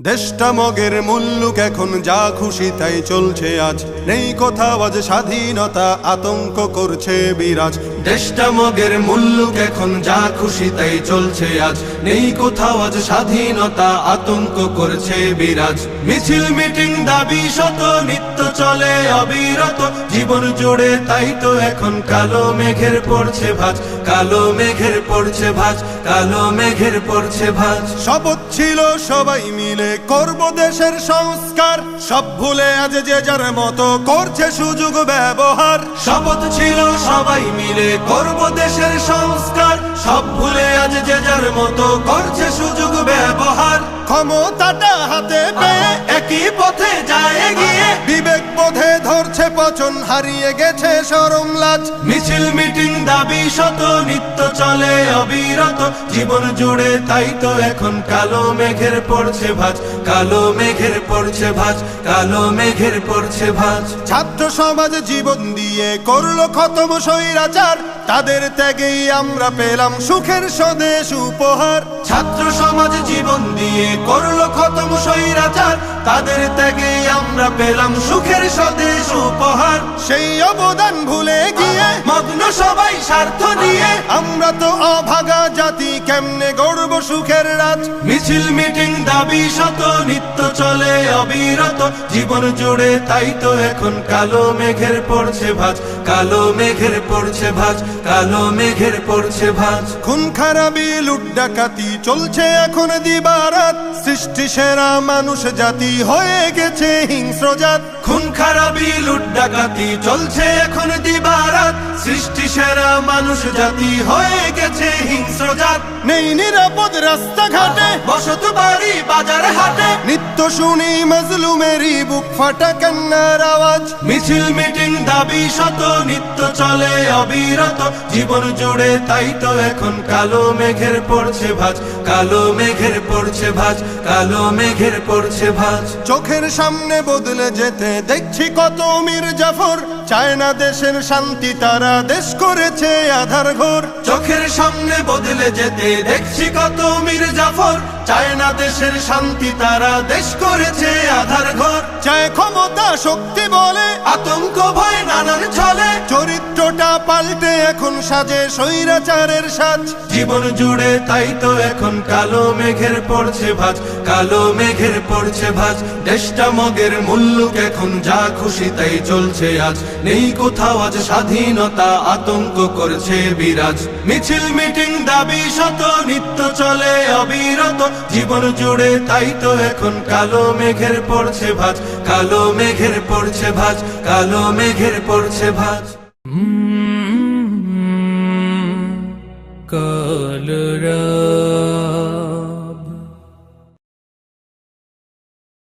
দেশটা মগের মুল্লুক এখন যা খুশি তাই চলছে আজ, নেই কোথাও আজ স্বাধীনতা, আতঙ্ক করছে বিরাজ। দেশটা মগের মুল্লুক এখন যা খুশি তাই চলছে আজ, নেই কোথাও আজ স্বাধীনতা, আতঙ্ক করছে বিরাজ। মিছিল মিটিং দাবি শত নিত্য চলে অবিরত, জীবন জুড়ে তাই তো এখন কালো মেঘের পড়ছে ভাঁজ, কালো মেঘের পড়ছে ভাঁজ, কালো মেঘের পড়ছে ভাঁজ। শপথ ছিল সবাই মিলে করব দেশের সংস্কার, সব ভুলে আজ যে যার মতো করছে সুযোগ ব্যবহার। শপথ ছিল সবাই মিলে করব দেশের সংস্কার, সব ভুলে আজ যে যার মতো করছে সুযোগ ব্যবহার। ক্ষমতাটা হাতে পেয়ে একই পথে যায় এগিয়ে, বিবেক বোধে ধরছে পচন, হারিয়ে গেছে শরম লাজ। মিছিল মিটিং দাবি শত নিত্য চলে অবিরত, জীবন জুড়ে তাই তো এখন কালো মেঘের পড়ছে ভাঁজ, কালো মেঘের পড়ছে ভাঁজ, কালো মেঘের পড়ছে ভাঁজ। ছাত্র সমাজ জীবন দিয়ে করলো খতম স্বৈরাচার, তাদের ত্যাগেই আমরা পেলাম সুখের স্বদেশ উপহার। ছাত্র সমাজ জীবন দিয়ে করলো খতম স্বৈরাচার, তাদের ত্যাগেই আমরা পেলাম সুখের স্বদেশ উপহার। সেই অবদান ভুলে গিয়ে মগ্ন সবাই স্বার্থ নিয়ে, আমরা তো অভাগা জাতি, কেমনে গড়ব সুখের রাজ। মিছিল মিটিং দাবি শত নিত্য চলে অবিরত, জীবন জুড়ে তাই তো এখন কালো মেঘের পড়ছে ভাঁজ, কালো মেঘের পড়ছে ভাঁজ, কালো মেঘের পড়ছে ভাঁজ। খুন খারাপি লুট ডাকাতি চলছে এখন দিবারাত, সৃষ্টি সেরা মানুষ জাতি হয়ে গেছে হিংস্র জাত। খুন খারাপি লুট ডাকাতি চলছে এখন দিবারাত, সৃষ্টি সেরা মানুষ জাতি হয়ে গেছে হিংস্র জাত। নেই নিরাপদ রাস্তাঘাটে, বসত বাড়ি বাজার হাটে, নিত্য শুনি মজলুমেরই বুক ফাটা কান্নার আওয়াজ। মিছিল মিটিং দাবি শত নিত্য চলে অবিরত, জীবন জুড়ে তাই তো এখন কালো মেঘের পড়ছে ভাঁজ, কালো মেঘের পড়ছে ভাঁজ, কালো মেঘের পড়ছে ভাঁজ। চোখের সামনে বদলে যেতে দেখছি কত মীর জাফর, চায় না দেশের শান্তি, তারা দেশ করেছে আধার ঘর। চোখের সামনে বদলে যেতে দেখছি কত মীর জাফর, চায় না দেশের শান্তি, তারা দেশ করেছে আধার ঘর। চায় ক্ষমতা শক্তি বলে আতঙ্ক ভয় নানান ছলে, চরিত্রটা পাল্টে এখন সাজে স্বৈরাচারের সাজ। জীবন জুড়ে তাই তো এখন কালো মেঘের পড়ছে ভাঁজ, কালো মেঘের পড়ছে ভাঁজ। দেশটা মগের মুল্লুক এখন যা খুশি তাই চলছে আজ, নেই কোথাও আজ স্বাধীনতা, আতঙ্ক করছে বিরাজ। মিছিল মিটিং দাবি শত নিত্য চলে অবিরত, জীবন জুড়ে তাই তো এখন কালো মেঘের পড়ছে ভাঁজ, কালো মেঘের পড়ছে ভাঁজ, কালো মেঘের পড়ছে ভাঁজ। কালো